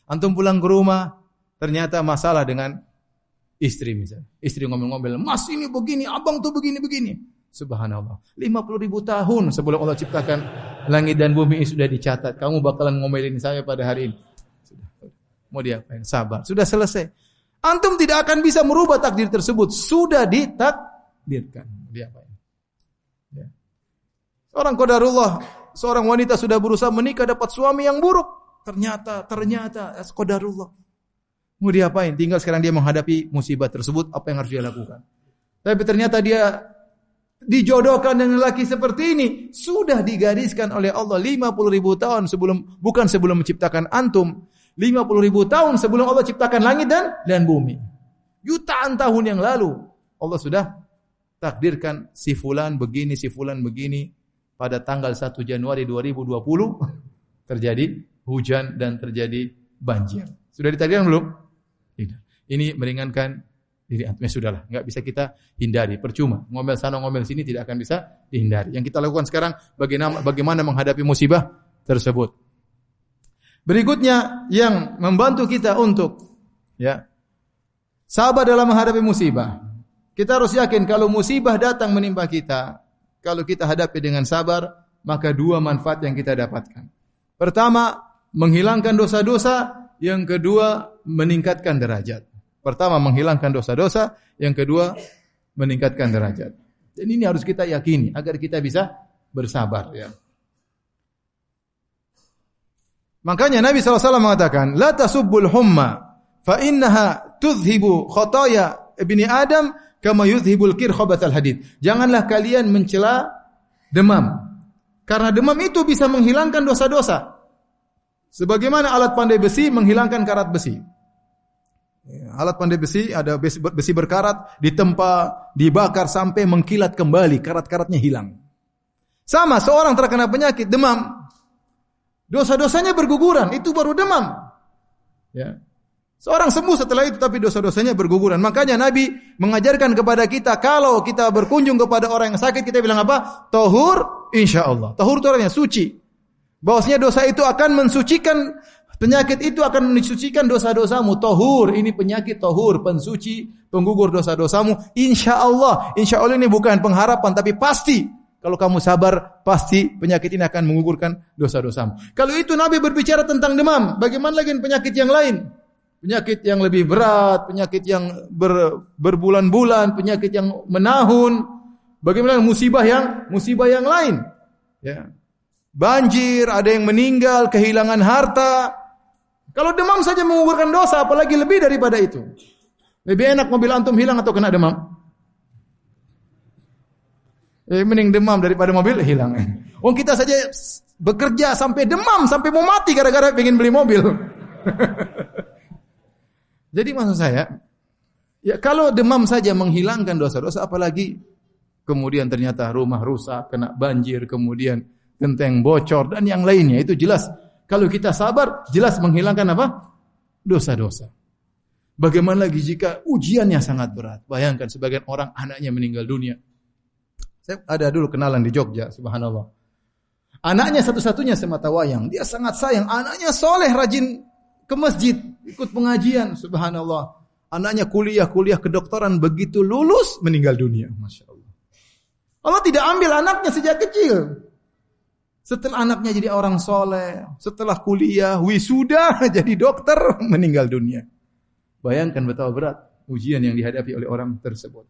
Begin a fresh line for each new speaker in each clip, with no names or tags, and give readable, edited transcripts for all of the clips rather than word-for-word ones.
Antum pulang ke rumah, ternyata masalah dengan istri misalnya. Istri ngomel-ngomel, "Mas ini begini, abang tuh begini-begini." Subhanallah. 50.000 tahun sebelum Allah ciptakan langit dan bumi sudah dicatat. Kamu bakalan ngomelin saya pada hari ini. Sudah. Mau diapain? Sabar. Sudah selesai. Antum tidak akan bisa merubah takdir tersebut. Sudah ditakdirkan. Diapain? Ya. Seorang qadarullah, seorang wanita sudah berusaha menikah dapat suami yang buruk. Ternyata qadarullah. Mau diapain? Tinggal sekarang dia menghadapi musibah tersebut, apa yang harus dia lakukan. Tapi ternyata dia dijodohkan dengan lelaki seperti ini, sudah digariskan oleh Allah 50.000 tahun sebelum, bukan sebelum menciptakan antum, 50.000 tahun sebelum Allah ciptakan langit dan bumi. Jutaan tahun yang lalu Allah sudah takdirkan si fulan begini, si fulan begini. Pada tanggal 1 Januari 2020 terjadi hujan dan terjadi banjir. Sudah ditakdirkan belum? Tidak. Ini meringankan diri antum. Ya sudahlah, enggak bisa kita hindari, percuma. Ngomel sana ngomel sini tidak akan bisa dihindari. Yang kita lakukan sekarang bagaimana menghadapi musibah tersebut. Berikutnya yang membantu kita untuk sabar dalam menghadapi musibah. Kita harus yakin kalau musibah datang menimpa kita, kalau kita hadapi dengan sabar, maka dua manfaat yang kita dapatkan. Pertama, menghilangkan dosa-dosa, yang kedua meningkatkan derajat. Pertama menghilangkan dosa-dosa, yang kedua meningkatkan derajat. Dan ini harus kita yakini agar kita bisa bersabar ya. Makanya Nabi SAW mengatakan, "La tasubbul humma fa innaha tudhibu khataya ibni Adam kama yudhibul kir khabathal hadid." Janganlah kalian mencela demam. Karena demam itu bisa menghilangkan dosa-dosa. Sebagaimana alat pandai besi menghilangkan karat besi. Alat pandai besi, ada besi berkarat, ditempa, dibakar sampai mengkilat kembali, karat-karatnya hilang. Sama, seorang terkena penyakit demam, dosa-dosanya berguguran, itu baru demam. Ya. Seorang sembuh setelah itu, tapi dosa-dosanya berguguran. Makanya Nabi mengajarkan kepada kita, kalau kita berkunjung kepada orang yang sakit, kita bilang apa? Tahur, insyaAllah. Tahur itu artinya suci. Bahwasanya dosa itu akan mensucikan, penyakit itu akan mensucikan dosa-dosamu. Tahur, ini penyakit tahur, pensuci, penggugur dosa-dosamu. InsyaAllah. InsyaAllah ini bukan pengharapan, tapi pasti. Kalau kamu sabar, pasti penyakit ini akan menggugurkan dosa-dosamu. Kalau itu Nabi berbicara tentang demam, bagaimana lagi penyakit yang lain? Penyakit yang lebih berat, penyakit yang berbulan-bulan, penyakit yang menahun. Bagaimana musibah yang lain? Ya. Banjir, ada yang meninggal, kehilangan harta. Kalau demam saja menggugurkan dosa, apalagi lebih daripada itu. Lebih enak mobil antum hilang atau kena demam? Mending demam daripada mobil hilang. Kita saja bekerja sampai demam, sampai mau mati gara-gara pengen beli mobil. Jadi maksud saya, ya kalau demam saja menghilangkan dosa-dosa, apalagi kemudian ternyata rumah rusak, kena banjir, kemudian genteng bocor dan yang lainnya, itu jelas. Kalau kita sabar, jelas menghilangkan apa? Dosa-dosa. Bagaimana lagi jika ujiannya sangat berat? Bayangkan sebagian orang anaknya meninggal dunia. Saya ada dulu kenalan di Jogja, subhanallah. Anaknya satu-satunya semata wayang. Dia sangat sayang. Anaknya soleh, rajin ke masjid, ikut pengajian, subhanallah. Anaknya kuliah kedokteran, begitu lulus meninggal dunia. Masya Allah. Allah tidak ambil anaknya sejak kecil. Setelah anaknya jadi orang soleh, setelah kuliah, wisuda, jadi dokter, meninggal dunia. Bayangkan betapa berat ujian yang dihadapi oleh orang tersebut.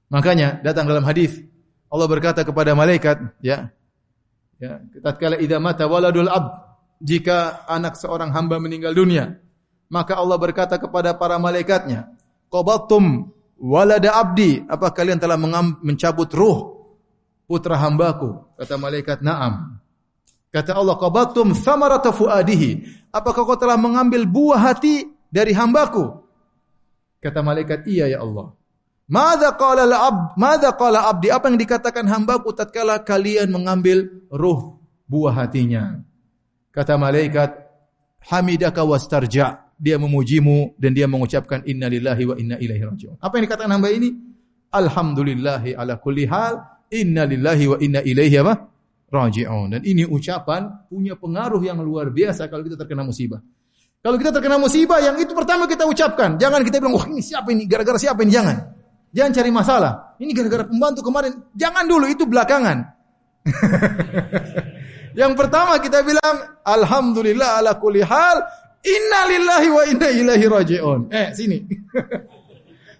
Makanya datang dalam hadis, Allah berkata kepada malaikat, tatkala idza mata waladul abd, jika anak seorang hamba meninggal dunia, maka Allah berkata kepada para malaikatnya, qabattum walada abdi, apa kalian telah mencabut ruh putra hambaku? Kata malaikat, na'am. Kata Allah, qabattum thamarata fuadihi, apakah kau telah mengambil buah hati dari hambaku? Kata malaikat, iya ya Allah. Madza qala abdi, apa yang dikatakan hambaku tatkala kalian mengambil ruh buah hatinya? Kata malaikat, hamidaka wastarja, dia memujimu dan dia mengucapkan inna lillahi wa inna ilaihi raji'un. Apa yang dikatakan hamba ini? Alhamdulillahi ala kulli hal, inna lillahi wa inna ilaihi raji'un. Dan ini ucapan punya pengaruh yang luar biasa kalau kita terkena musibah. Kalau kita terkena musibah, yang itu pertama kita ucapkan. Jangan kita bilang, wah ini siapa ini? Gara-gara siapa ini? Jangan. Jangan cari masalah. Ini gara-gara pembantu kemarin. Jangan dulu, itu belakangan. Yang pertama kita bilang, alhamdulillah ala kulli hal, inna lillahi wa inna ilaihi raji'un. Sini.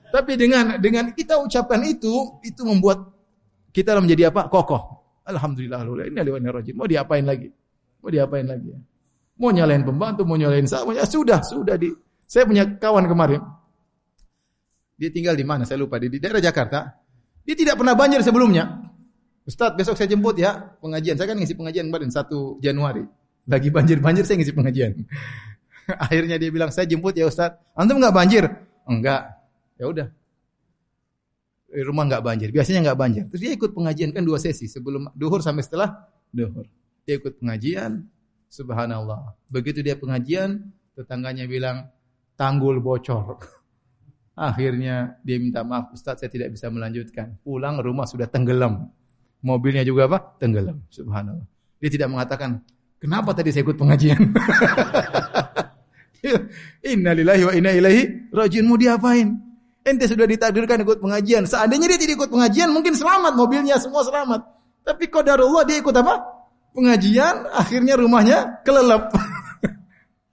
Tapi dengan kita ucapkan itu membuat kita menjadi apa? Kokoh. Alhamdulillah, inna lillahi wa inna ilaihi raji'un. Mau diapain lagi? Mau nyalain pembantu, mau nyalain saya, sudah. Saya punya kawan kemarin. Dia tinggal di mana? Saya lupa. Di daerah Jakarta. Dia tidak pernah banjir sebelumnya. Ustaz, besok saya jemput ya pengajian. Saya kan ngisi pengajian kemarin 1 Januari. Lagi banjir saya ngisi pengajian. Akhirnya dia bilang, saya jemput ya Ustaz. Antum enggak banjir? Enggak. Ya udah. Di rumah enggak banjir. Biasanya enggak banjir. Terus dia ikut pengajian kan 2 sesi. Sebelum duhur sampai setelah duhur. Dia ikut pengajian. Subhanallah. Begitu dia pengajian, tetangganya bilang, tanggul bocor. Akhirnya dia minta maaf, Ustaz saya tidak bisa melanjutkan. Pulang rumah sudah tenggelam. Mobilnya juga apa? Tenggelam. Subhanallah. Dia tidak mengatakan, kenapa tadi saya ikut pengajian? Inna lillahi wa inna ilaihi raji'un. Mau diapain? Ente sudah ditakdirkan ikut pengajian. Seandainya dia tidak ikut pengajian, mungkin selamat. Mobilnya semua selamat. Tapi qadarullah dia ikut apa? Pengajian, akhirnya rumahnya kelelep.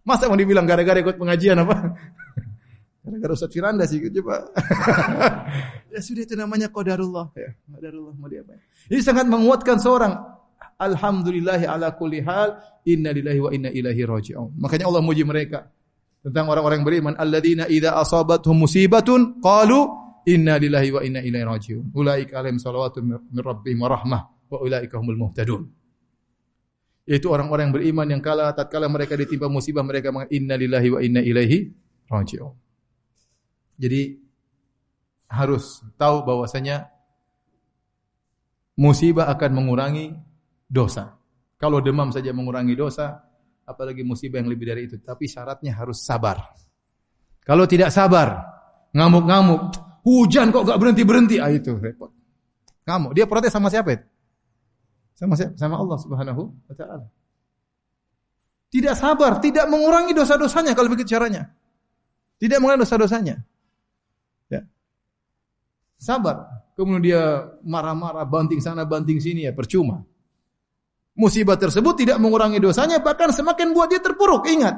Masa mau dibilang gara-gara ikut pengajian apa? Gara-gara Ustaz Firanda sih, coba. Ya sudah, itu namanya qadarullah. Ya, qadarullah mau diapain. Ini sangat menguatkan seorang. Alhamdulillahi ala kulli hal, inna lillahi wa inna ilaihi raji'un. Makanya Allah muji mereka tentang orang-orang beriman, alladzina idza asabatuhum musibatun qalu inna lillahi wa inna ilaihi raji'un. Ulaika alaihim salawatun min rabbihim wa rahmah wa ulaika humul muhtadun. Yaitu orang-orang yang beriman yang tatkala mereka ditimpa musibah mereka mengatakan inna lillahi wa inna ilaihi raji'un. Jadi harus tahu bahwasanya musibah akan mengurangi dosa. Kalau demam saja mengurangi dosa, apalagi musibah yang lebih dari itu. Tapi syaratnya harus sabar. Kalau tidak sabar, ngamuk-ngamuk, hujan kok gak berhenti-berhenti, itu repot. Ngamuk. Dia protes sama siapa itu? Sama siapa? Sama Allah Subhanahu wa taala. Tidak sabar, tidak mengurangi dosa-dosanya kalau begitu caranya. Tidak mengurangi dosa-dosanya. Ya. Sabar. Kemudian dia marah-marah, banting sana, banting sini, ya percuma. Musibah tersebut tidak mengurangi dosanya, bahkan semakin buat dia terpuruk. Ingat,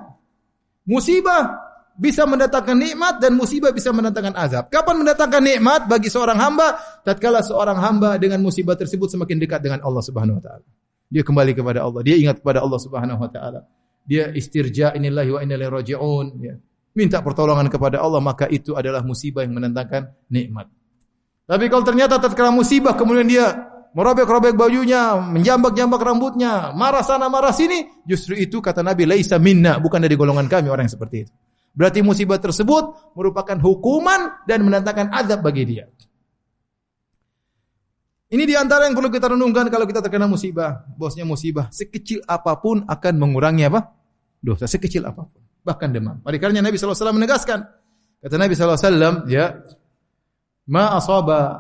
musibah bisa mendatangkan nikmat dan musibah bisa mendatangkan azab. Kapan mendatangkan nikmat bagi seorang hamba? Tatkala seorang hamba dengan musibah tersebut semakin dekat dengan Allah Subhanahu wa taala. Dia kembali kepada Allah, dia ingat kepada Allah Subhanahu wa taala. Dia istirja inillahi wa inna ilaihi raji'un, ya. Minta pertolongan kepada Allah, maka itu adalah musibah yang mendatangkan nikmat. Tapi kalau ternyata tatkala musibah kemudian dia merobek-robek bajunya, menjambak-jambak rambutnya, marah sana marah sini, justru itu kata Nabi laisa minna, bukan dari golongan kami orang yang seperti itu. Berarti musibah tersebut merupakan hukuman dan mendatangkan azab bagi dia. Ini di antara yang perlu kita renungkan kalau kita terkena musibah. Bosnya musibah sekecil apapun akan mengurangi apa? Dosa sekecil apapun. Bahkan demam. Oleh karena Nabi SAW menegaskan. Kata Nabi SAW, ya, ma asaba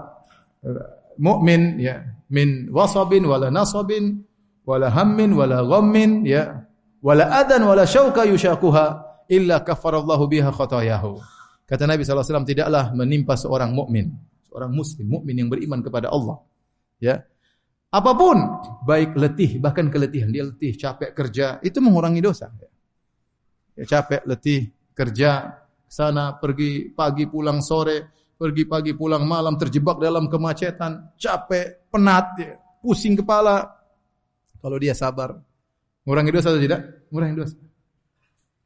mu'min ya min wasabin wala nasabin wala hammin wala ghammin ya wala adan wala syauka yushaquha illa kafarallahu biha khatayahu. Kata Nabi SAW, tidaklah menimpa seorang mukmin, seorang muslim, mukmin yang beriman kepada Allah, ya, apapun, baik letih, bahkan keletihan, dia letih, capek kerja, itu mengurangi dosa. Ya, capek, letih, kerja, sana, pergi pagi, pulang sore, pergi pagi, pulang malam, terjebak dalam kemacetan, capek, penat, ya, pusing kepala. Kalau dia sabar, mengurangi dosa atau tidak? Mengurangi dosa.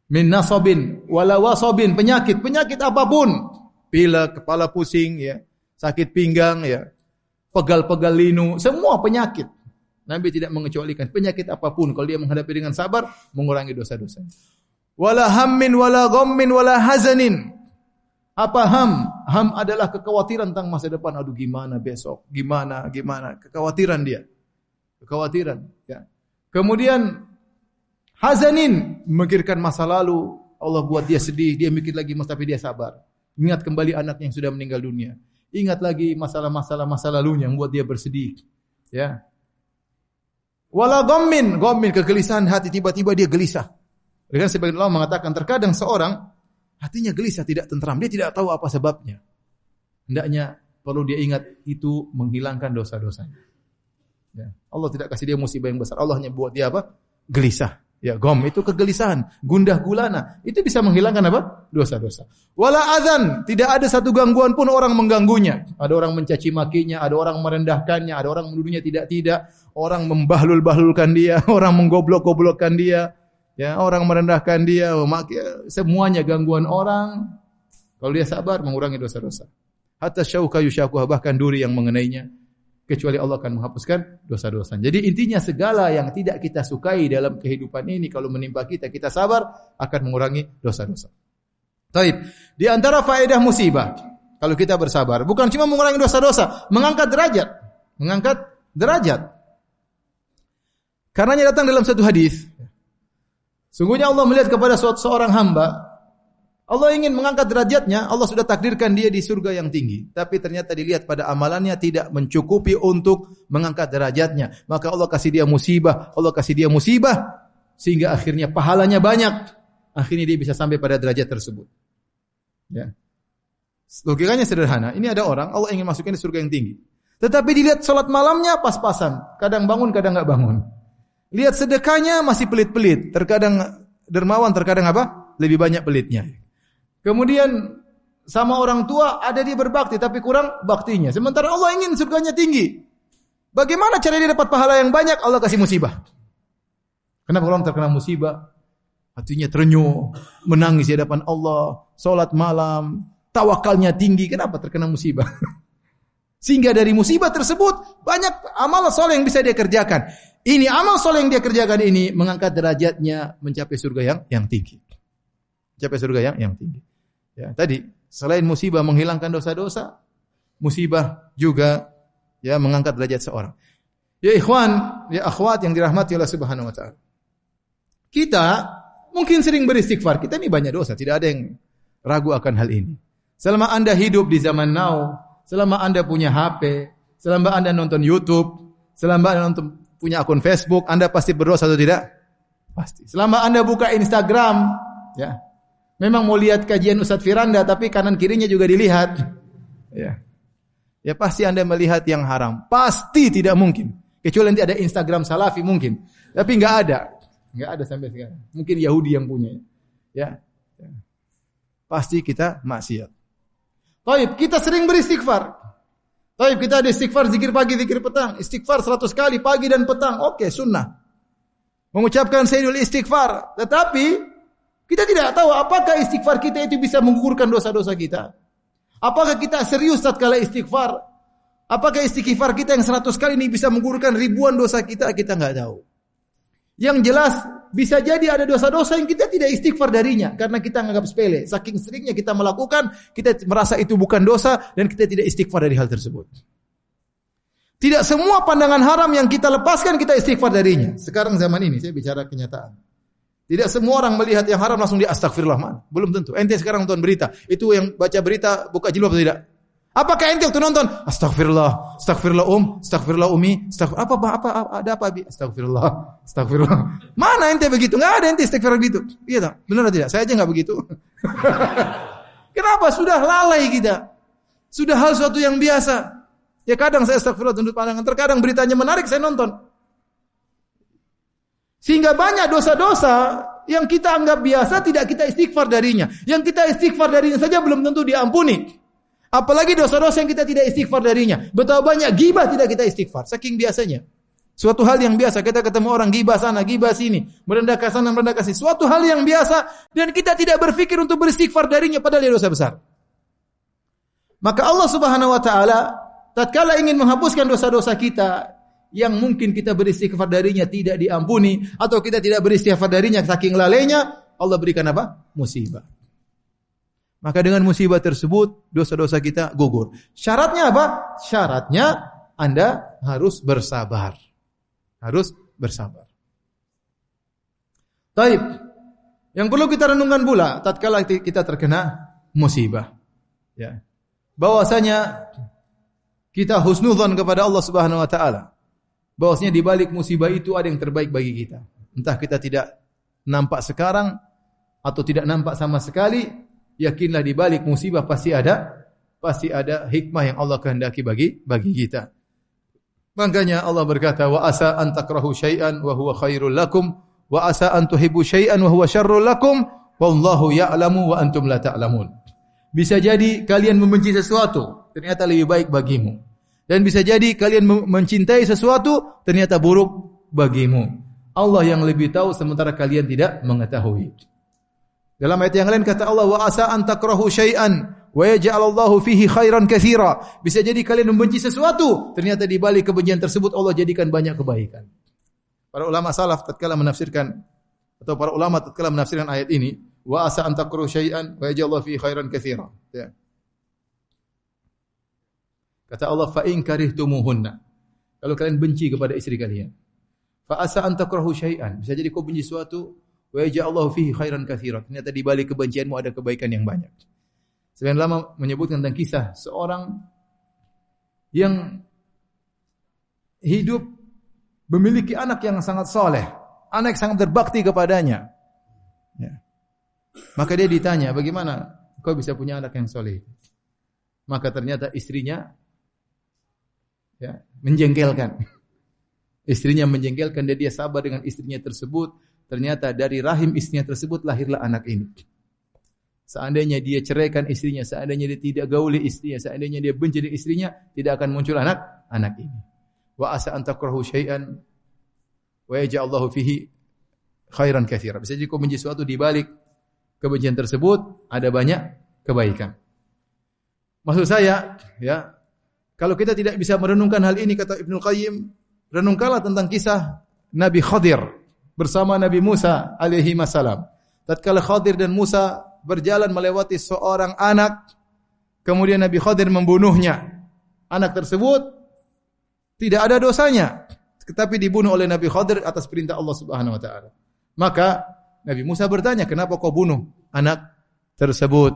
Min nasabin wala wasabin, penyakit apapun, pilek, kepala pusing, ya, sakit pinggang, ya, pegal-pegal linu, semua penyakit. Nabi tidak mengecualikan penyakit apapun, kalau dia menghadapi dengan sabar, mengurangi dosa-dosa. Wala hammin wala ghammin wala hazanin. Apa ham? Ham adalah kekhawatiran tentang masa depan. Aduh gimana besok? Gimana? Kekhawatiran dia. Kekhawatiran, ya. Kemudian hazanin, memikirkan masa lalu, Allah buat dia sedih, dia mikir lagi tapi dia sabar. Ingat kembali anaknya yang sudah meninggal dunia. Ingat lagi masalah-masalah masa lalunya yang buat dia bersedih. Ya. Wala ghammin, kegelisahan hati, tiba-tiba dia gelisah. Dengan sebagian ulama mengatakan terkadang seorang hatinya gelisah, tidak tentram, dia tidak tahu apa sebabnya. Hendaknya perlu dia ingat itu menghilangkan dosa-dosanya. Ya. Allah tidak kasih dia musibah yang besar. Allah hanya buat dia apa? Gelisah. Ya, gom itu kegelisahan, gundah gulana. Itu bisa menghilangkan apa? Dosa-dosa. Wala adzan, tidak ada satu gangguan pun orang mengganggunya. Ada orang mencaci makinya, ada orang merendahkannya, ada orang menuduhnya tidak-tidak, orang membahlul-bahlulkan dia, orang menggoblok-goblokkan dia, ya, orang merendahkan dia, semuanya gangguan orang. Kalau dia sabar mengurangi dosa-dosa. Hatta syauka yushakuha, bahkan duri yang mengenainya. Kecuali Allah akan menghapuskan dosa-dosa. Jadi intinya segala yang tidak kita sukai dalam kehidupan ini kalau menimpa kita, kita sabar akan mengurangi dosa-dosa. Taib. Di antara faedah musibah kalau kita bersabar bukan cuma mengurangi dosa-dosa, mengangkat derajat. Mengangkat derajat. Karenanya datang dalam satu hadis. Sungguhnya Allah melihat kepada seorang hamba, Allah ingin mengangkat derajatnya, Allah sudah takdirkan dia di surga yang tinggi. Tapi ternyata dilihat pada amalannya tidak mencukupi untuk mengangkat derajatnya. Maka Allah kasih dia musibah, sehingga akhirnya pahalanya banyak. Akhirnya dia bisa sampai pada derajat tersebut. Ya. Logikanya sederhana, ini ada orang, Allah ingin masukin di surga yang tinggi. Tetapi dilihat salat malamnya pas-pasan, kadang bangun, kadang enggak bangun. Lihat sedekahnya masih pelit-pelit, terkadang dermawan, terkadang apa? Lebih banyak pelitnya. Kemudian sama orang tua ada dia berbakti tapi kurang baktinya. Sementara Allah ingin surganya tinggi. Bagaimana cara dia dapat pahala yang banyak? Allah kasih musibah. Kenapa orang terkena musibah? Hatinya terenyuh, menangis di hadapan Allah, salat malam, tawakalnya tinggi. Kenapa terkena musibah? Sehingga dari musibah tersebut banyak amal soleh yang bisa dia kerjakan. Ini amal soleh yang dia kerjakan ini mengangkat derajatnya mencapai surga yang tinggi. Mencapai surga yang tinggi. Ya, tadi selain musibah menghilangkan dosa-dosa, musibah juga ya mengangkat derajat seorang. Ya ikhwan, ya akhwat yang dirahmati Allah Subhanahu wa taala. Kita mungkin sering beristighfar, kita ini banyak dosa, tidak ada yang ragu akan hal ini. Selama Anda hidup di zaman now, selama Anda punya HP, selama Anda nonton YouTube, selama Anda punya akun Facebook, Anda pasti berdosa atau tidak? Pasti. Selama Anda buka Instagram, ya. Memang mau lihat kajian Ustadz Firanda, tapi kanan kirinya juga dilihat. Ya. Ya pasti Anda melihat yang haram. Pasti tidak mungkin. Kecuali nanti ada Instagram Salafi mungkin. Tapi enggak ada. Enggak ada sampai sekarang. Mungkin Yahudi yang punya. Ya. Pasti kita maksiat. Taib, kita sering beristighfar. Taib, kita ada istighfar zikir pagi, zikir petang. Istighfar 100 kali pagi dan petang. Oke, sunnah. Mengucapkan sayyidul istighfar. Tetapi kita tidak tahu apakah istighfar kita itu bisa menggugurkan dosa-dosa kita. Apakah kita serius tatkala istighfar? Apakah istighfar kita yang 100 kali ini bisa menggugurkan ribuan dosa kita? Kita enggak tahu. Yang jelas bisa jadi ada dosa-dosa yang kita tidak istighfar darinya karena kita menganggap sepele. Saking seringnya kita melakukan, kita merasa itu bukan dosa dan kita tidak istighfar dari hal tersebut. Tidak semua pandangan haram yang kita lepaskan kita istighfar darinya. Sekarang zaman ini saya bicara kenyataan. Tidak semua orang melihat yang haram langsung dia astagfirullah, man. Belum tentu. Ente sekarang nonton berita, itu yang baca berita buka jilbab atau tidak? Apakah ente waktu nonton astagfirullah, astagfirullah astagfirullah umi, ada apa bi? Astagfirullah. Mana ente begitu? Enggak ada ente astagfirullah begitu. Iya tak? Benar atau tidak? Saya aja enggak begitu. Kenapa? Sudah lalai kita. Sudah hal suatu yang biasa. Ya kadang saya astagfirullah tunduk pandangan, terkadang beritanya menarik saya nonton. Sehingga banyak dosa-dosa yang kita anggap biasa tidak kita istighfar darinya. Yang kita istighfar darinya saja belum tentu diampuni. Apalagi dosa-dosa yang kita tidak istighfar darinya. Betapa banyak ghibah tidak kita istighfar. Saking biasanya. Suatu hal yang biasa. Kita ketemu orang ghibah sana, ghibah sini. Merendahkan sana, merendahkan sini. Suatu hal yang biasa. Dan kita tidak berpikir untuk beristighfar darinya. Padahal dia dosa besar. Maka Allah Subhanahu wa ta'ala tatkala ingin menghapuskan dosa-dosa kita yang mungkin kita beristighfar darinya tidak diampuni atau kita tidak beristighfar darinya saking lalainya, Allah berikan apa? Musibah. Maka dengan musibah tersebut dosa-dosa kita gugur. Syaratnya apa? Syaratnya Anda harus bersabar. Harus bersabar. Taib. Yang perlu kita renungkan pula tatkala kita terkena musibah. Ya. Bahwasanya kita husnudzon kepada Allah Subhanahu wa taala. Bahwasanya di balik musibah itu ada yang terbaik bagi kita. Entah kita tidak nampak sekarang atau tidak nampak sama sekali, yakinlah di balik musibah pasti ada hikmah yang Allah kehendaki bagi kita. Makanya Allah berkata, wa asa an takrahu syai'an wa huwa khairul lakum wa asa an tuhibbu syai'an wa huwa syarrul lakum wallahu ya'lamu wa antum la ta'lamun. Bisa jadi kalian membenci sesuatu, ternyata lebih baik bagimu. Dan bisa jadi kalian mencintai sesuatu, ternyata buruk bagimu. Allah yang lebih tahu sementara kalian tidak mengetahui. Dalam ayat yang lain kata Allah, wa asa an takrahu syai'an wa yaj'alallahu fihi khairan katsira. Bisa jadi kalian membenci sesuatu, ternyata di balik kebencian tersebut Allah jadikan banyak kebaikan. Para ulama salaf tatkala menafsirkan ayat ini, wa asa an takrahu syai'an wa yaj'alallahu fihi khairan katsira. Ya. Kata Allah, fa in karihtumuhunna. Kalau kalian benci kepada istri kalian, fa asa an takrahu syai'an. Bisa jadi kau benci sesuatu, wa yaj'alallahu fihi khairan katsiran. Ternyata di balik kebencianmu ada kebaikan yang banyak. Sebagian ulama menyebutkan tentang kisah seorang yang hidup memiliki anak yang sangat saleh, anak yang sangat berbakti kepadanya. Ya. Maka dia ditanya, bagaimana kau bisa punya anak yang saleh? Maka ternyata istrinya menjengkelkan. Istrinya menjengkelkan dan dia sabar dengan istrinya tersebut. Ternyata dari rahim istrinya tersebut lahirlah anak ini. Seandainya dia ceraikan istrinya, seandainya dia tidak gauli istrinya, seandainya dia benci dengan istrinya, tidak akan muncul anak ini. Wa asa an takrahu syai'an wa yaj'alallahu fihi khairan katsira. Bisa jadi kau benci sesuatu, di balik kebencian tersebut ada banyak kebaikan. Maksud saya, ya, kalau kita tidak bisa merenungkan hal ini, kata Ibnu Qayyim, renungkanlah tentang kisah Nabi Khadir bersama Nabi Musa alaihi salam. Tatkala Khadir dan Musa berjalan melewati seorang anak, kemudian Nabi Khadir membunuhnya. Anak tersebut tidak ada dosanya, tetapi dibunuh oleh Nabi Khadir atas perintah Allah Subhanahu wa taala. Maka Nabi Musa bertanya, "Kenapa kau bunuh anak tersebut?"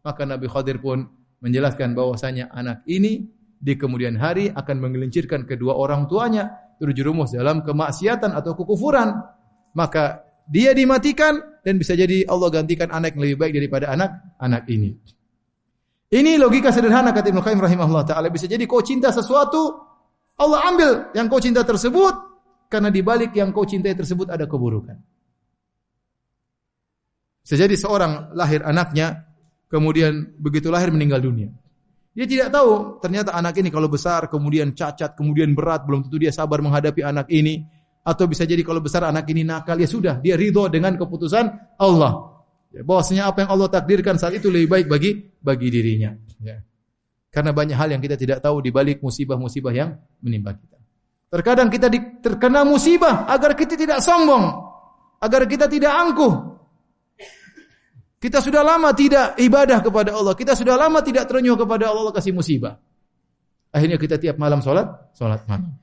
Maka Nabi Khadir pun menjelaskan bahwasanya anak ini di kemudian hari akan menggelincirkan kedua orang tuanya terjerumus dalam kemaksiatan atau kekufuran. Maka dia dimatikan dan bisa jadi Allah gantikan anak yang lebih baik daripada anak ini. Ini logika sederhana kata Ibnu Qayyim rahimahullah taala. Bisa jadi kau cinta sesuatu, Allah ambil yang kau cinta tersebut karena di balik yang kau cintai tersebut ada keburukan. Bisa jadi seorang lahir anaknya, kemudian begitu lahir meninggal dunia. Dia tidak tahu ternyata anak ini kalau besar kemudian cacat, kemudian berat, belum tentu dia sabar menghadapi anak ini. Atau bisa jadi kalau besar anak ini nakal, ya sudah, dia ridho dengan keputusan Allah. Ya, bahwasanya apa yang Allah takdirkan saat itu lebih baik bagi dirinya. Ya. Karena banyak hal yang kita tidak tahu di balik musibah-musibah yang menimpa kita. Terkadang kita terkena musibah agar kita tidak sombong, agar kita tidak angkuh. Kita sudah lama tidak ibadah kepada Allah. Kita sudah lama tidak terenyuh kepada Allah, kasih musibah. Akhirnya kita tiap malam salat malam.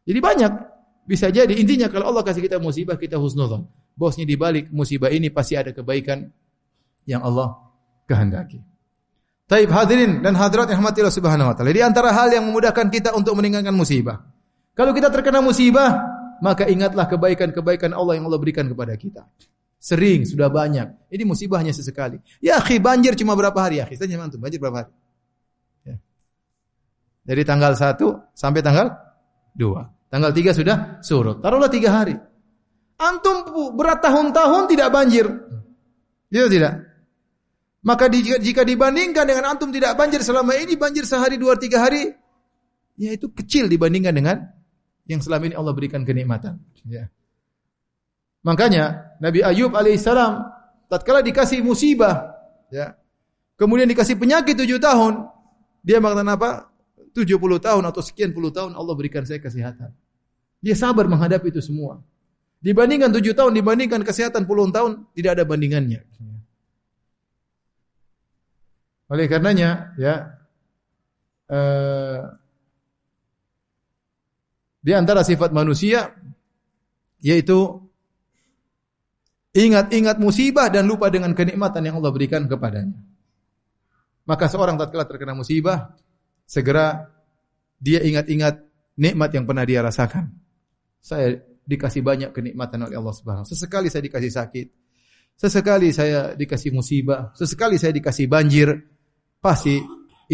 Jadi banyak. Bisa jadi intinya kalau Allah kasih kita musibah, kita husnudzon. Bahwasanya di balik musibah ini pasti ada kebaikan yang Allah kehendaki. Taib hadirin dan hadirat yang rahmati Allah Subhanahu wa taala. Di antara hal yang memudahkan kita untuk meninggalkan musibah. Kalau kita terkena musibah, maka ingatlah kebaikan-kebaikan Allah yang Allah berikan kepada kita. Sering, sudah banyak. Ini musibahnya sesekali. Ya akhi, banjir cuma berapa hari ya akhi? Tanya antum, banjir berapa hari? Ya. Dari tanggal 1 sampai tanggal 2. Tanggal 3 sudah surut. Taruhlah 3 hari. Antum bertahun-tahun tidak banjir. Ya tidak? Maka jika dibandingkan dengan antum tidak banjir selama ini, banjir sehari, 2, 3 hari, ya itu kecil dibandingkan dengan yang selama ini Allah berikan kenikmatan. Ya. Makanya Nabi Ayub alaihissalam tatkala dikasih musibah, ya, kemudian dikasih penyakit 7 tahun, dia mengatakan apa? 70 tahun atau sekian puluh tahun Allah berikan saya kesehatan. Dia sabar menghadapi itu semua. Dibandingkan 7 tahun, dibandingkan kesehatan puluhan tahun, tidak ada bandingannya. Oleh karenanya, ya, di antara sifat manusia yaitu ingat-ingat musibah dan lupa dengan kenikmatan yang Allah berikan kepadanya. Maka seorang tatkala terkena musibah, segera dia ingat-ingat nikmat yang pernah dia rasakan. Saya dikasih banyak kenikmatan oleh Allah Subhanahu. Sesekali saya dikasih sakit, sesekali saya dikasih musibah, sesekali saya dikasih banjir, pasti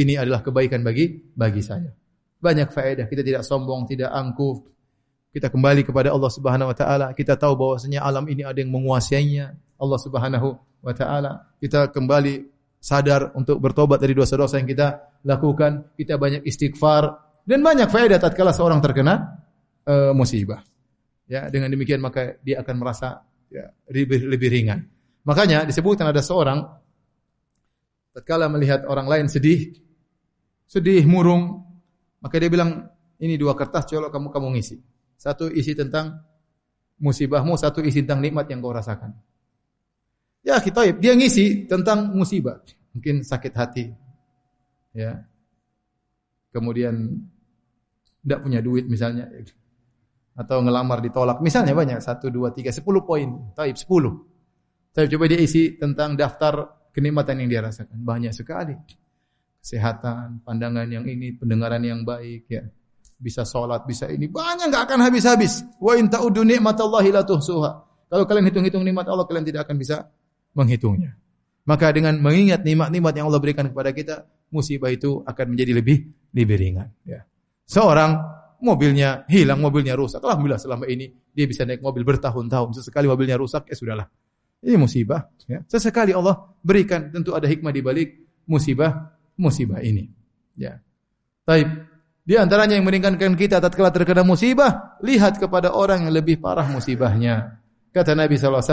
ini adalah kebaikan bagi saya. Banyak faedah, kita tidak sombong, tidak angkuh. Kita kembali kepada Allah Subhanahu wa taala, kita tahu bahwasanya alam ini ada yang menguasainya, Allah Subhanahu wa taala. Kita kembali sadar untuk bertobat dari dosa-dosa yang kita lakukan, kita banyak istighfar dan banyak faedah tatkala seorang terkena musibah. Ya, dengan demikian maka dia akan merasa ya, lebih ringan. Makanya disebutkan ada seorang tatkala melihat orang lain sedih murung, maka dia bilang, ini 2 kertas colok kamu ngisi. Satu isi tentang musibahmu, satu isi tentang nikmat yang kau rasakan. Ya, dia ngisi tentang musibah, mungkin sakit hati. Ya. Kemudian tidak punya duit misalnya, atau ngelamar ditolak, misalnya banyak, 1, 2, 3, 10 poin, taib 10. Tapi coba dia isi tentang daftar kenikmatan yang dia rasakan, banyak sekali. Kesehatan, pandangan yang ini, pendengaran yang baik, ya. Bisa sholat, bisa ini, banyak, enggak akan habis-habis. Wa in ta'uddu ni'matallahi la tuhsuha. Kalau kalian hitung-hitung nikmat Allah, kalian tidak akan bisa menghitungnya. Maka dengan mengingat nikmat-nikmat yang Allah berikan kepada kita, musibah itu akan menjadi lebih ringan, ya. Seorang mobilnya hilang, mobilnya rusak. Alhamdulillah selama ini dia bisa naik mobil bertahun-tahun. Sesekali mobilnya rusak, ya sudahlah. Ini musibah. Ya. Sesekali Allah berikan, tentu ada hikmah di balik musibah ini. Ya. Taib. Di antaranya yang meringankan kita tatkala terkena musibah, lihat kepada orang yang lebih parah musibahnya. Kata Nabi SAW,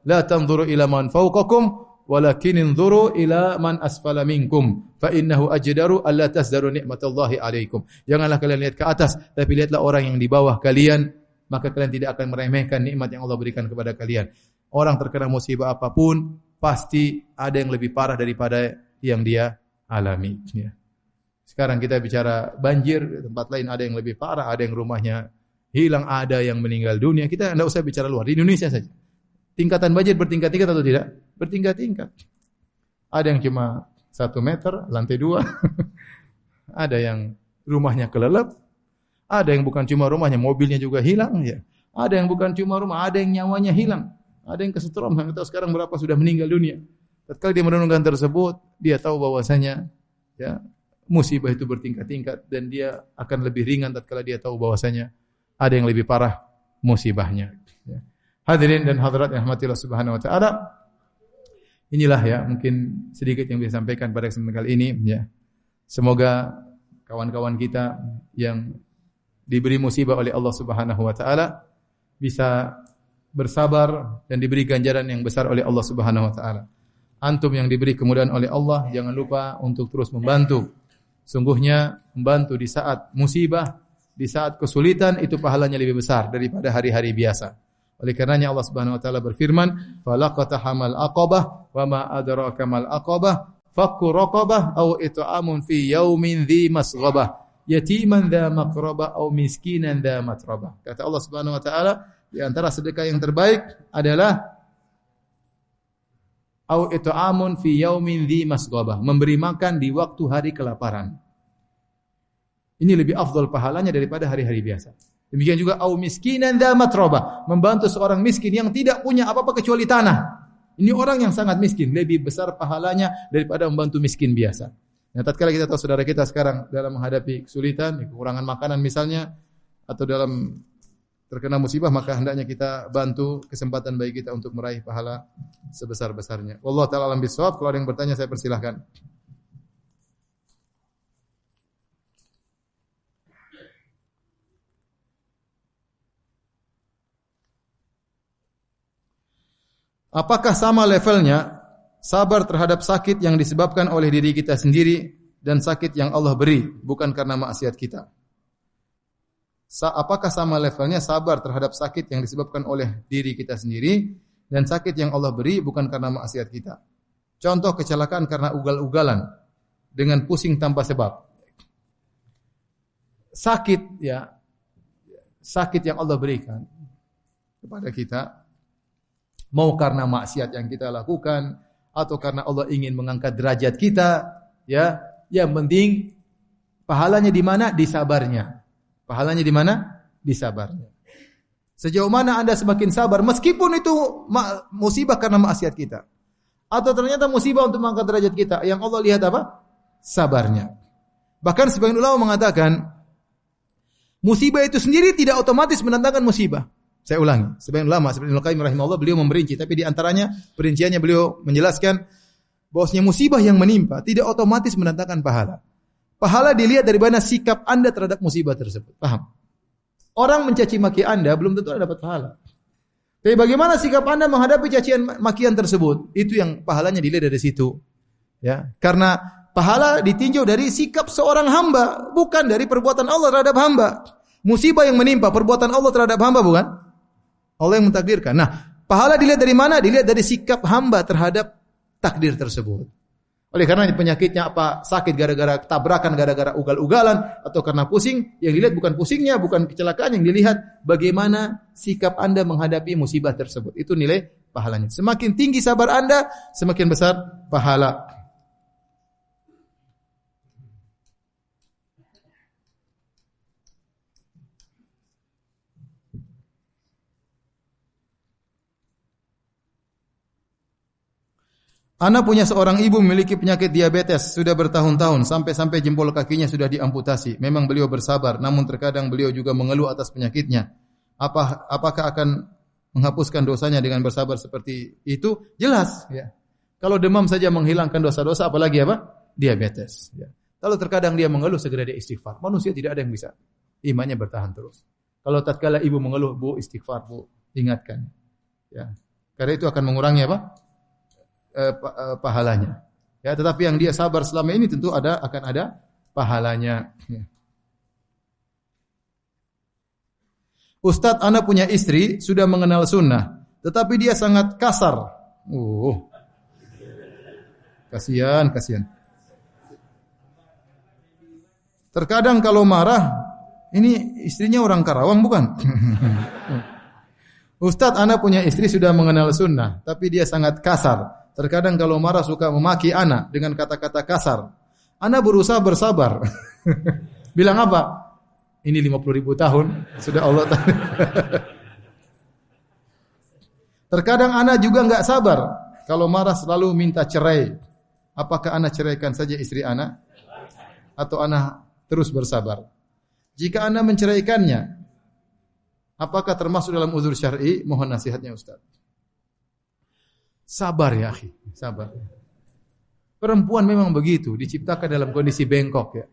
la tanzuru ila man fawqakum, walakin inzuru ila man asfala minkum fa innahu ajdaru alla tasdaru nikmatallahi alaikum. Janganlah kalian lihat ke atas, tapi lihatlah orang yang di bawah kalian, maka kalian tidak akan meremehkan nikmat yang Allah berikan kepada kalian. Orang terkena musibah apapun pasti ada yang lebih parah daripada yang dia alami, ya. Sekarang kita bicara banjir, tempat lain ada yang lebih parah, ada yang rumahnya hilang, ada yang meninggal dunia. Kita tidak usah bicara luar, di Indonesia saja. Tingkatan banjir bertingkat-tingkat atau tidak? Bertingkat-tingkat. Ada yang cuma 1 meter, lantai 2. Ada yang rumahnya kelelep. Ada yang bukan cuma rumahnya, mobilnya juga hilang. Ya. Ada yang bukan cuma rumah, ada yang nyawanya hilang. Ada yang kesetrum, kita tahu sekarang berapa sudah meninggal dunia. Tatkala dia merenungkan tersebut, dia tahu bahwasanya ya, musibah itu bertingkat-tingkat dan dia akan lebih ringan tatkala dia tahu bahwasanya ada yang lebih parah musibahnya. Ya. Hadirin dan hadirat yang rahmatillah subhanahu wa ta'ala. Inilah ya mungkin sedikit yang bisa sampaikan pada kesempatan kali ini ya. Semoga kawan-kawan kita yang diberi musibah oleh Allah Subhanahu wa taala bisa bersabar dan diberi ganjaran yang besar oleh Allah Subhanahu wa taala. Antum yang diberi kemudahan oleh Allah, jangan lupa untuk terus membantu. Sungguhnya membantu di saat musibah, di saat kesulitan itu pahalanya lebih besar daripada hari-hari biasa. Oleh karenanya Allah Subhanahu wa taala berfirman, "Falaqatahamal aqabah wa ma adraka mal aqabah, fakku raqabah aw it'amun fi yaumin dzi masghabah, yatiman dza maqrabah aw miskinan dza matrabah." Kata Allah Subhanahu wa taala, di antara sedekah yang terbaik adalah aw it'amun fi yaumin dzi masghabah, memberi makan di waktu hari kelaparan. Ini lebih afdal pahalanya daripada hari-hari biasa. Demikian juga au miskinan dza matrabah, membantu seorang miskin yang tidak punya apa-apa kecuali tanah. Ini orang yang sangat miskin, lebih besar pahalanya daripada membantu miskin biasa. Nah, tatkala kita tahu saudara kita sekarang dalam menghadapi kesulitan, kekurangan makanan misalnya, atau dalam terkena musibah, maka hendaknya kita bantu, kesempatan bagi kita untuk meraih pahala sebesar-besarnya. Wallahu ta'ala alam bisawab. Kalau ada yang bertanya saya persilahkan. Apakah sama levelnya sabar terhadap sakit yang disebabkan oleh diri kita sendiri dan sakit yang Allah beri bukan karena maksiat kita? Apakah sama levelnya sabar terhadap sakit yang disebabkan oleh diri kita sendiri dan sakit yang Allah beri bukan karena maksiat kita? Contoh kecelakaan karena ugal-ugalan dengan pusing tanpa sebab. Sakit ya, sakit yang Allah berikan kepada kita mau karena maksiat yang kita lakukan atau karena Allah ingin mengangkat derajat kita, ya, yang penting pahalanya di mana? Di sabarnya. Pahalanya di mana? Di sabarnya. Sejauh mana Anda semakin sabar meskipun itu musibah karena maksiat kita. Atau ternyata musibah untuk mengangkat derajat kita. Yang Allah lihat apa? Sabarnya. Bahkan sebagian ulama mengatakan musibah itu sendiri tidak otomatis mendatangkan musibah. Saya ulangi. Sebagian ulama seperti Ibnu Qayyim rahimahullah beliau memperinci, tapi di antaranya perinciannya beliau menjelaskan bahwasanya musibah yang menimpa tidak otomatis mendatangkan pahala. Pahala dilihat dari mana sikap Anda terhadap musibah tersebut. Paham? Orang mencaci maki Anda belum tentu Anda dapat pahala. Tapi bagaimana sikap Anda menghadapi cacian makian tersebut? Itu yang pahalanya dilihat dari situ. Ya, karena pahala ditinjau dari sikap seorang hamba, bukan dari perbuatan Allah terhadap hamba. Musibah yang menimpa perbuatan Allah terhadap hamba bukan? Allah yang mentakdirkan. Nah, pahala dilihat dari mana? Dilihat dari sikap hamba terhadap takdir tersebut. Oleh karena penyakitnya apa? Sakit gara-gara tabrakan, gara-gara ugal-ugalan, atau karena pusing. Yang dilihat bukan pusingnya, bukan kecelakaan. Yang dilihat bagaimana sikap Anda menghadapi musibah tersebut. Itu nilai pahalanya. Semakin tinggi sabar Anda, semakin besar pahala. Ana punya seorang ibu memiliki penyakit diabetes sudah bertahun-tahun sampai jempol kakinya sudah diamputasi. Memang beliau bersabar, namun terkadang beliau juga mengeluh atas penyakitnya. Apakah akan menghapuskan dosanya dengan bersabar seperti itu? Jelas, ya. Kalau demam saja menghilangkan dosa-dosa, apalagi apa? Diabetes. Ya. Kalau terkadang dia mengeluh, segera dia istighfar. Manusia tidak ada yang bisa imannya bertahan terus. Kalau tatkala ibu mengeluh, bu istighfar, bu ingatkan. Ya. Karena itu akan mengurangi apa? Pahalanya. Ya, tetapi yang dia sabar selama ini tentu akan ada pahalanya. Ya. Ustadz, ana punya istri sudah mengenal sunnah, tetapi dia sangat kasar. Kasihan. Terkadang kalau marah, ini istrinya orang Karawang bukan? Ustadz, ana punya istri sudah mengenal sunnah, tapi dia sangat kasar. Terkadang kalau marah suka memaki ana dengan kata-kata kasar. Ana berusaha bersabar. Bilang apa? Ini 50.000 tahun sudah Allah tahu. Terkadang ana juga enggak sabar. Kalau marah selalu minta cerai. Apakah ana ceraikan saja istri ana? Atau ana terus bersabar? Jika ana menceraikannya, apakah termasuk dalam uzur syar'i? Mohon nasihatnya Ustaz. Sabar ya akhi, sabar. Perempuan memang begitu, diciptakan dalam kondisi bengkok ya.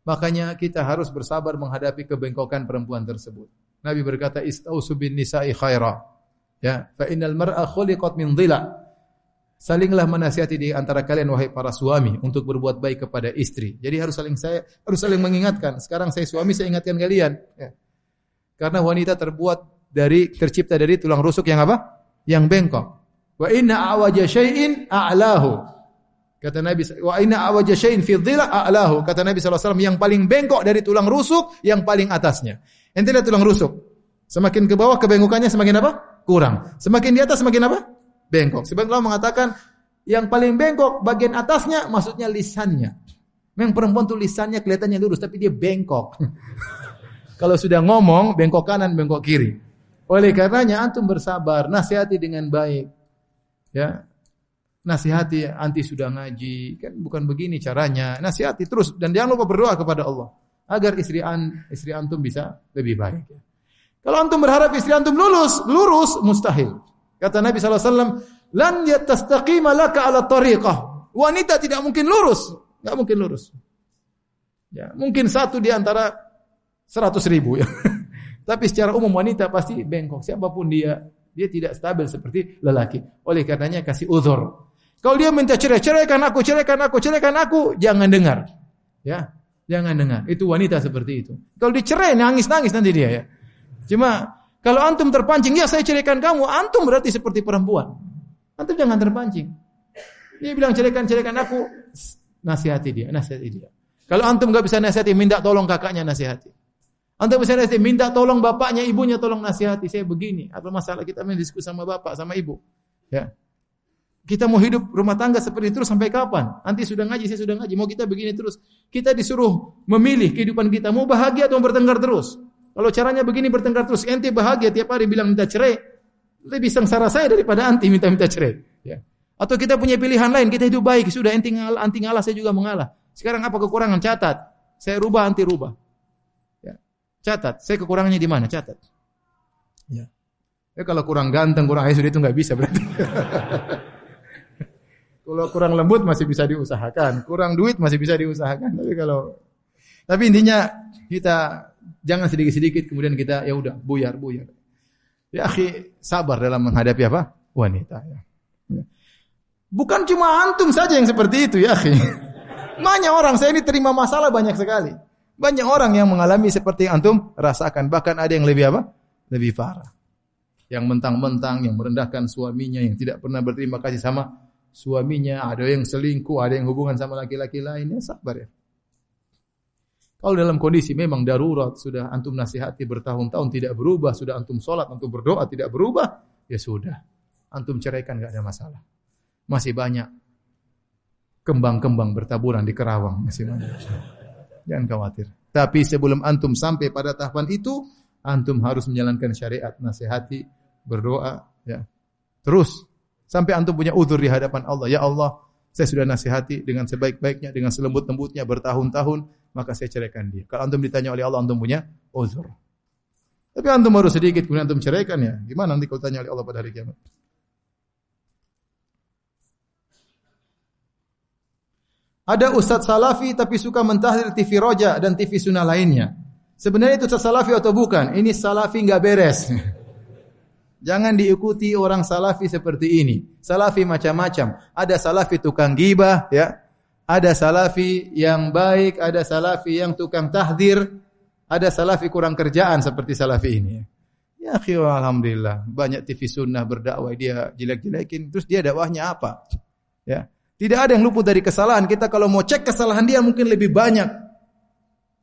Makanya kita harus bersabar menghadapi kebengkokan perempuan tersebut. Nabi berkata, "Istausu bin nisa'i khaira." Ya, fa innal mar'a khuliqat min dhila. Salinglah menasihati di antara kalian wahai para suami untuk berbuat baik kepada istri. Jadi harus saling mengingatkan. Sekarang saya suami, saya ingatkan kalian. Ya. Karena wanita tercipta dari tulang rusuk yang apa? Yang bengkok. Wa inna awaja syai'in a'lahu. Kata Nabi, wa inna awaja syai'in fi dhila a'lahu. Kata Nabi SAW, yang paling bengkok dari tulang rusuk, yang paling atasnya. Ente lihat tulang rusuk. Semakin ke bawah, kebengkokannya semakin apa? Kurang. Semakin di atas, semakin apa? Bengkok. Sebagian ulama mengatakan, yang paling bengkok bagian atasnya, maksudnya lisannya. Memang perempuan tuh lisannya kelihatannya lurus, tapi dia bengkok. Kalau sudah ngomong, bengkok kanan, bengkok kiri. Oleh karenanya, antum bersabar, nasihati dengan baik. Ya, nasihati, anti sudah ngaji, kan bukan begini caranya. Nasihati terus dan jangan lupa berdoa kepada Allah agar istri antum bisa lebih baik. Kalau antum berharap istri antum lurus mustahil. Kata Nabi SAW, lan yatastaqima laka ala tariqah. Wanita tidak mungkin lurus, enggak mungkin lurus. Ya, mungkin satu di antara 100.000 ya. Tapi secara umum wanita pasti bengkok, siapapun dia tidak stabil seperti lelaki. Oleh karenanya kasih uzur. Kalau dia minta ceraikan aku, jangan dengar. Ya, jangan dengar. Itu wanita seperti itu. Kalau dicerai nangis nanti dia ya. Cuma kalau antum terpancing, ya saya ceraikan kamu, antum berarti seperti perempuan. Antum jangan terpancing. Dia bilang ceraikan aku, nasihati dia. Kalau antum enggak bisa nasihati, minta tolong kakaknya nasihati. Antum bisa nasihati, minta tolong bapaknya, ibunya tolong nasihati. Saya begini, apa masalah kita mendiskusi sama bapak, sama ibu. Ya. Kita mau hidup rumah tangga seperti itu terus sampai kapan? Nanti sudah ngaji, saya sudah ngaji. Mau kita begini terus. Kita disuruh memilih kehidupan kita. Mau bahagia atau bertengkar terus? Kalau caranya begini bertengkar terus, ente bahagia tiap hari bilang minta cerai, lebih sengsara saya daripada anti minta cerai. Ya. Atau kita punya pilihan lain, kita hidup baik, sudah anti ngalah, saya juga mengalah. Sekarang apa kekurangan? Catat. Saya rubah, anti rubah. Ya. Catat. Saya kekurangannya di mana? Catat. Ya. Kalau kurang ganteng, kurang sudah itu nggak bisa berarti. Kalau kurang lembut masih bisa diusahakan, kurang duit masih bisa diusahakan. Tapi intinya kita jangan sedikit-sedikit kemudian kita ya udah buyar. Ya akhi, sabar dalam menghadapi apa? Wanita. Ya. Bukan cuma antum saja yang seperti itu ya akhi. Banyak orang, saya ini terima masalah banyak sekali. Banyak orang yang mengalami seperti yang antum rasakan, bahkan ada yang lebih apa? Lebih parah. Yang mentang-mentang, yang merendahkan suaminya, yang tidak pernah berterima kasih sama suaminya, ada yang selingkuh, ada yang hubungan sama laki-laki lainnya, sabar ya. Kalau dalam kondisi memang darurat, sudah antum nasihati bertahun-tahun tidak berubah, sudah antum sholat, antum berdoa tidak berubah, ya sudah. Antum ceraikan enggak ada masalah. Masih banyak kembang-kembang bertaburan di Kerawang, masih banyak. Jangan khawatir. Tapi sebelum antum sampai pada tahapan itu, antum harus menjalankan syariat, nasihati, berdoa, ya. Terus sampai antum punya uzur di hadapan Allah. Ya Allah, saya sudah nasihati dengan sebaik-baiknya, dengan selembut-lembutnya bertahun-tahun, maka saya ceraikan dia. Kalau antum ditanya oleh Allah, antum punya uzur. Tapi antum baru sedikit, kemudian antum ceraikan ya. Gimana nanti kalau tanya oleh Allah pada hari kiamat? Ada ustadz salafi tapi suka mentahdir TV Roja dan TV Sunnah lainnya. Sebenarnya itu ustadz salafi atau bukan? Ini salafi enggak beres. Jangan diikuti orang salafi seperti ini. Salafi macam-macam. Ada salafi tukang ghibah, ya. Ada salafi yang baik, ada salafi yang tukang tahdir, ada salafi kurang kerjaan seperti salafi ini. Ya, alhamdulillah, banyak TV sunnah berdakwah dia jelek-jelekin, terus dia dakwahnya apa? Ya. Tidak ada yang luput dari kesalahan. Kita kalau mau cek kesalahan dia mungkin lebih banyak.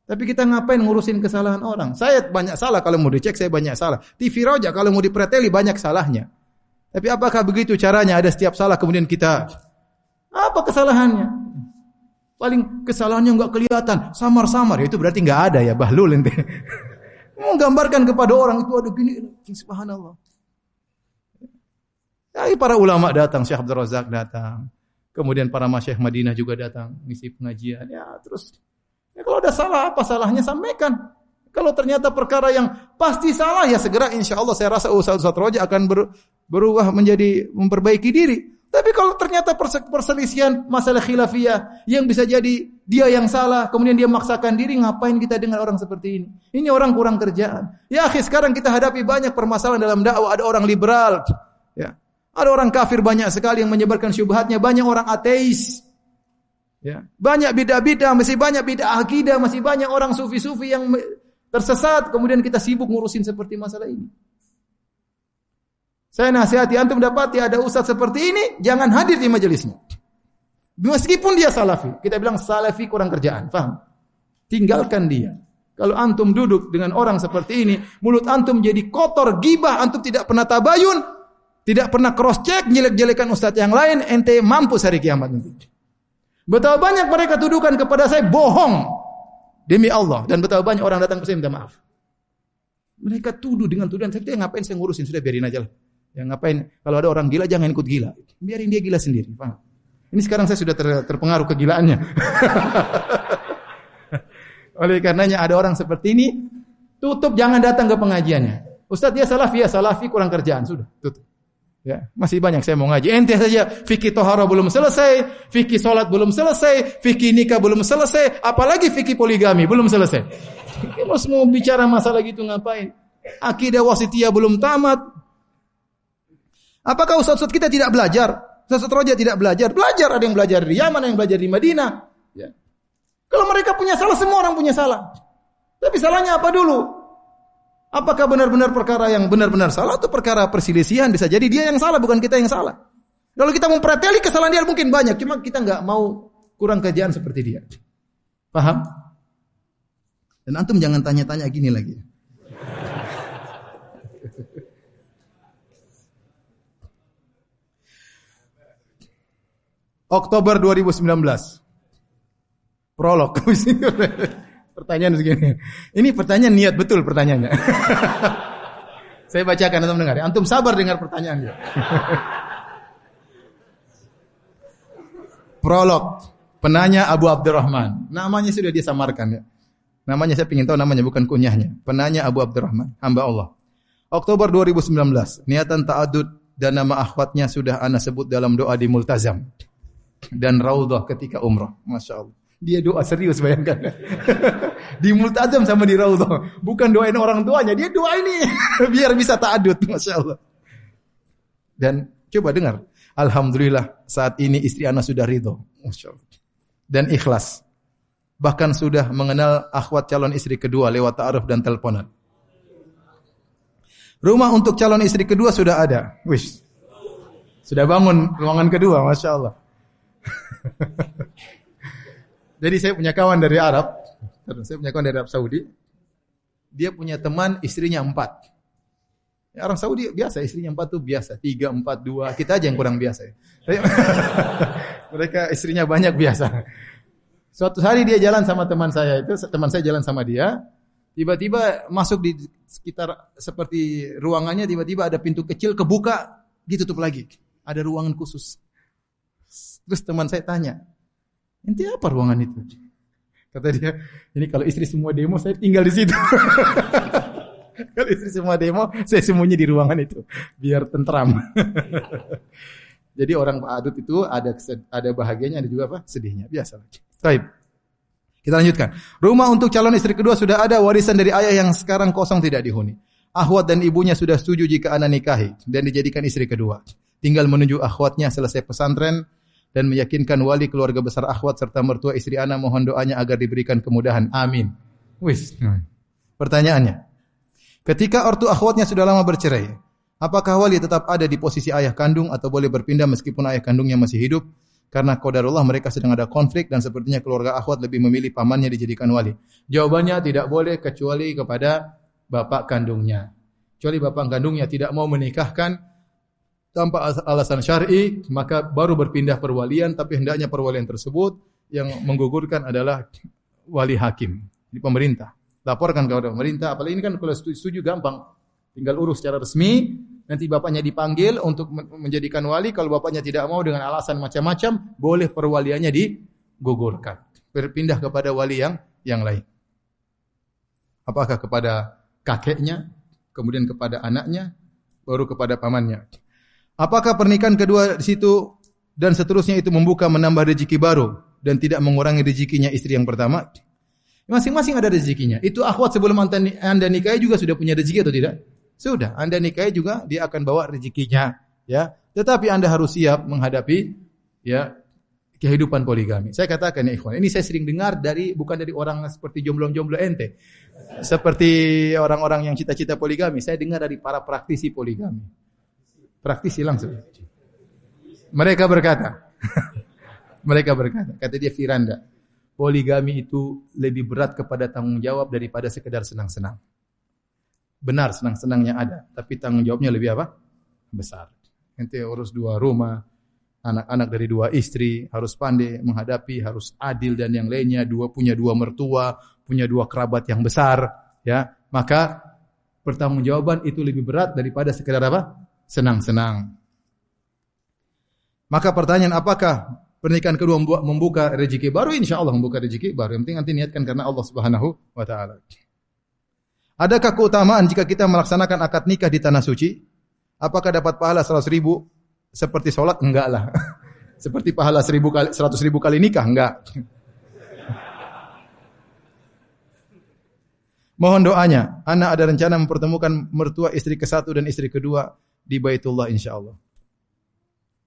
Tapi kita ngapain ngurusin kesalahan orang? Saya banyak salah, kalau mau dicek saya banyak salah. TV Roja kalau mau dipreteli banyak salahnya. Tapi apakah begitu caranya? Ada setiap salah kemudian kita apa kesalahannya? Paling kesalahannya enggak kelihatan, samar-samar. Itu berarti enggak ada ya, bahlul ente. Mau gambarkan kepada orang itu ada gini, subhanallah. Ya, para ulama datang, Syekh Abdul Razak datang. Kemudian para masyayikh Madinah juga datang ngisi pengajian. Ya, terus ya, kalau ada salah, apa salahnya sampaikan. Kalau ternyata perkara yang pasti salah, ya segera insya Allah saya rasa Ustaz Roja akan berubah menjadi memperbaiki diri. Tapi kalau ternyata perselisihan masalah khilafiyah yang bisa jadi dia yang salah, kemudian dia memaksakan diri, ngapain kita dengan orang seperti ini? Ini orang kurang kerjaan. Ya akhi, sekarang kita hadapi banyak permasalahan dalam dakwah. Ada orang liberal, ya. Ada orang kafir banyak sekali yang menyebarkan syubhatnya, banyak orang ateis. Ya, banyak bidah-bidah, masih banyak bidah akidah, masih banyak orang sufi-sufi yang tersesat, kemudian kita sibuk ngurusin seperti masalah ini. Saya nasihati antum dapati ada ustaz seperti ini, jangan hadir di majelisnya. Meskipun dia salafi, kita bilang salafi kurang kerjaan, paham? Tinggalkan dia. Kalau antum duduk dengan orang seperti ini, mulut antum jadi kotor, gibah, antum tidak pernah tabayun, tidak pernah cross check, jelek-jelekan ustaz yang lain, ente mampus hari kiamat nanti. Betapa banyak mereka tuduhkan kepada saya bohong demi Allah, dan betapa banyak orang datang ke saya minta maaf. Mereka tuduh dengan tuduhan, saya ngapain saya ngurusin, sudah biarin aja lah. Ya ngapain, kalau ada orang gila jangan ikut gila. Biarin dia gila sendiri, paham? Ini sekarang saya sudah terpengaruh kegilaannya. Oleh karenanya ada orang seperti ini, tutup, jangan datang ke pengajiannya. Ustaz dia salafi kurang kerjaan, sudah, tutup. Ya, masih banyak saya mau ngaji. Ente saja fikih tohara belum selesai, fikih salat belum selesai, fikih nikah belum selesai, apalagi fikih poligami belum selesai. Terus mau bicara masalah gitu ngapain? Akidah wasitiyah belum tamat. Apakah ustaz-ustaz kita tidak belajar? Ustaz Roja tidak belajar? Belajar, ada yang belajar di Yaman, ada yang belajar di Madinah. Ya. Kalau mereka punya salah, semua orang punya salah. Tapi salahnya apa dulu? Apakah benar-benar perkara yang benar-benar salah atau perkara perselisihan? Bisa jadi dia yang salah, bukan kita yang salah. Kalau kita mempreteli kesalahan dia mungkin banyak, cuma kita enggak mau kurang kerjaan seperti dia. Paham? Dan antum jangan tanya-tanya gini lagi. Oktober 2019. Prolog. Pertanyaan segini. Ini pertanyaan niat betul pertanyaannya. Saya bacakan antum dengar. Antum sabar dengar pertanyaannya. Prolog. Penanya Abu Abdurrahman. Namanya sudah dia samarkan ya. Namanya saya ingin tahu namanya bukan kunyahnya. Penanya Abu Abdurrahman, hamba Allah. Oktober 2019, niatan ta'adud dan nama akhwatnya sudah ana sebut dalam doa di Multazam dan Raudhah ketika umrah. Masya Allah. Dia doa serius bayangkan. Di Multazam sama di Raudhah. Bukan doain orang tuanya, dia doa ini biar bisa ta'adud. Masya Allah. Dan coba dengar. Alhamdulillah saat ini istri ana sudah ridho. Masya Allah. Dan ikhlas. Bahkan sudah mengenal akhwat calon istri kedua lewat ta'aruf dan teleponan. Rumah untuk calon istri kedua sudah ada. Wish. Sudah bangun ruangan kedua, Masya Allah. Jadi saya punya kawan dari Arab. Saya punya kawan dari Arab Saudi. Dia punya teman istrinya 4. Ya, orang Saudi biasa, istrinya 4 tuh biasa. 3, 4, 2. Kita aja yang kurang biasa. Mereka istrinya banyak biasa. Suatu hari dia jalan sama teman saya itu, teman saya jalan sama dia, tiba-tiba masuk di sekitar seperti ruangannya, tiba-tiba ada pintu kecil kebuka, ditutup lagi. Ada ruangan khusus. Terus teman saya tanya, "Ente apa ruangan itu?" Kata dia, "Ini kalau istri semua demo, saya tinggal di situ." Kalau istri semua demo, saya sembunyi di ruangan itu, biar tentram. Jadi orang adut itu ada bahagianya, ada juga apa? Sedihnya, biasa. Baik. Kita lanjutkan. Rumah untuk calon istri kedua sudah ada, warisan dari ayah yang sekarang kosong tidak dihuni. Akhwat dan ibunya sudah setuju jika ana nikahi dan dijadikan istri kedua. Tinggal menunjuk akhwatnya selesai pesantren dan meyakinkan wali keluarga besar akhwat serta mertua istri ana mohon doanya agar diberikan kemudahan. Amin. Wis. Pertanyaannya. Ketika ortu akhwatnya sudah lama bercerai, apakah wali tetap ada di posisi ayah kandung atau boleh berpindah meskipun ayah kandungnya masih hidup? Karena qadarullah mereka sedang ada konflik dan sepertinya keluarga akhwat lebih memilih pamannya dijadikan wali. Jawabannya tidak boleh kecuali kepada bapak kandungnya. Kecuali bapak kandungnya tidak mau menikahkan tanpa alasan syar'i, maka baru berpindah perwalian, tapi hendaknya perwalian tersebut yang menggugurkan adalah wali hakim, di pemerintah. Laporkan kepada pemerintah, apalagi ini kan kalau setuju gampang. Tinggal urus secara resmi, nanti bapaknya dipanggil untuk menjadikan wali. Kalau bapaknya tidak mau dengan alasan macam-macam, boleh perwaliannya digugurkan. Berpindah kepada wali yang lain. Apakah kepada kakeknya, kemudian kepada anaknya, baru kepada pamannya. Apakah pernikahan kedua di situ dan seterusnya itu membuka menambah rezeki baru dan tidak mengurangi rezekinya istri yang pertama? Masing-masing ada rezekinya. Itu akhwat sebelum anda nikahi juga sudah punya rezeki atau tidak? Sudah, anda nikahi juga dia akan bawa rezekinya, ya. Tetapi anda harus siap menghadapi ya kehidupan poligami. Saya katakan ya ikhwan, ini saya sering dengar bukan dari orang seperti jomblo-jomblo ente. Seperti orang-orang yang cita-cita poligami, saya dengar dari para praktisi poligami. Praktisi langsung. Mereka berkata, kata dia Firanda, poligami itu lebih berat kepada tanggung jawab daripada sekedar senang-senang. Benar senang-senangnya ada, tapi tanggung jawabnya lebih apa? Besar. Ente urus 2 rumah, anak-anak dari 2 istri, harus pandai menghadapi, harus adil dan yang lainnya, punya 2 mertua, punya 2 kerabat yang besar, ya. Maka pertanggungjawaban itu lebih berat daripada sekedar apa? Senang-senang. Maka pertanyaan, apakah pernikahan kedua membuka rezeki baru? Insyaallah membuka rezeki baru. Yang penting nanti niatkan karena Allah Subhanahu wa taala. Adakah keutamaan jika kita melaksanakan akad nikah di tanah suci? Apakah dapat pahala 100.000 seperti sholat? Enggak lah. Seperti pahala 100.000 kali nikah? Enggak. Mohon doanya. Ana ada rencana mempertemukan mertua istri ke-1 dan istri kedua di Baitullah insyaallah.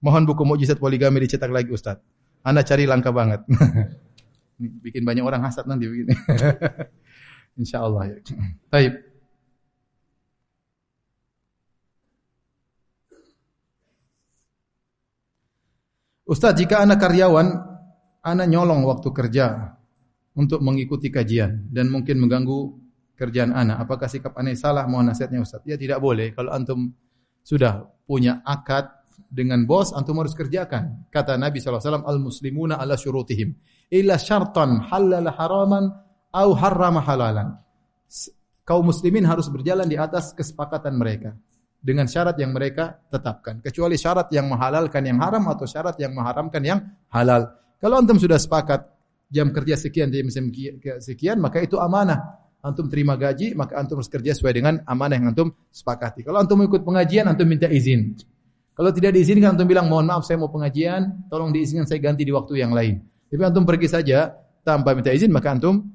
Mohon buku mukjizat poligami dicetak lagi Ustaz. Ana cari langka banget. Bikin banyak orang hasad nanti begini. Insyaallah ya. Baik. Ustaz, jika anak karyawan, anak nyolong waktu kerja untuk mengikuti kajian dan mungkin mengganggu kerjaan anak, apakah sikap anak salah? Mohon nasihatnya Ustaz. Ya tidak boleh. Kalau antum sudah punya akad dengan bos, antum harus kerjakan. Kata Nabi SAW, al-muslimuna ala syurutihim. Illa syartan halal haraman au harrama halalan. Kaum muslimin harus berjalan di atas kesepakatan mereka dengan syarat yang mereka tetapkan, kecuali syarat yang menghalalkan yang haram atau syarat yang mengharamkan yang halal. Kalau antum sudah sepakat jam kerja sekian, jam sekian, maka itu amanah. Antum terima gaji, maka antum harus kerja sesuai dengan amanah yang antum sepakati. Kalau antum ikut pengajian, antum minta izin. Kalau tidak diizinkan, antum bilang, mohon maaf saya mau pengajian, tolong diizinkan saya ganti di waktu yang lain. Tapi antum pergi saja tanpa minta izin, maka antum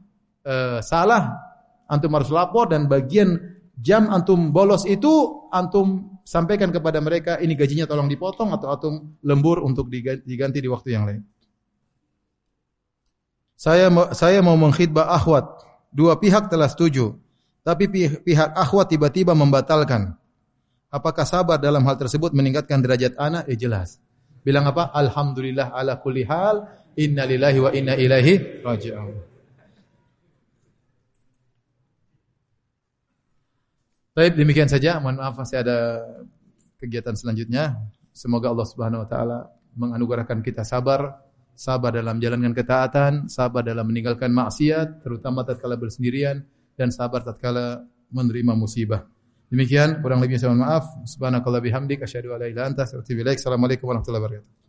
salah. Antum harus lapor dan bagian jam antum bolos itu antum sampaikan kepada mereka, ini gajinya tolong dipotong atau antum lembur untuk diganti di waktu yang lain. Saya mau mengkhidbah akhwat. Dua pihak telah setuju, tapi pihak akhwat tiba-tiba membatalkan. Apakah sabar dalam hal tersebut meningkatkan derajat anak? Jelas. Bilang apa? Alhamdulillah ala kulli hal, inna lillahi wa inna ilaihi raji'un. Baik, demikian saja. Mohon maaf masih ada kegiatan selanjutnya. Semoga Allah Subhanahu wa taala menganugerahkan kita sabar dalam menjalankan ketaatan, sabar dalam meninggalkan maksiat, terutama tatkala bersendirian, dan sabar tatkala menerima musibah. Demikian, kurang lebihnya saya mohon maaf. Subhanakallah bihamdik, asyhadu an la ilaha illa anta, astaghfiruka wa atubu ilaik. Assalamualaikum warahmatullahi wabarakatuh.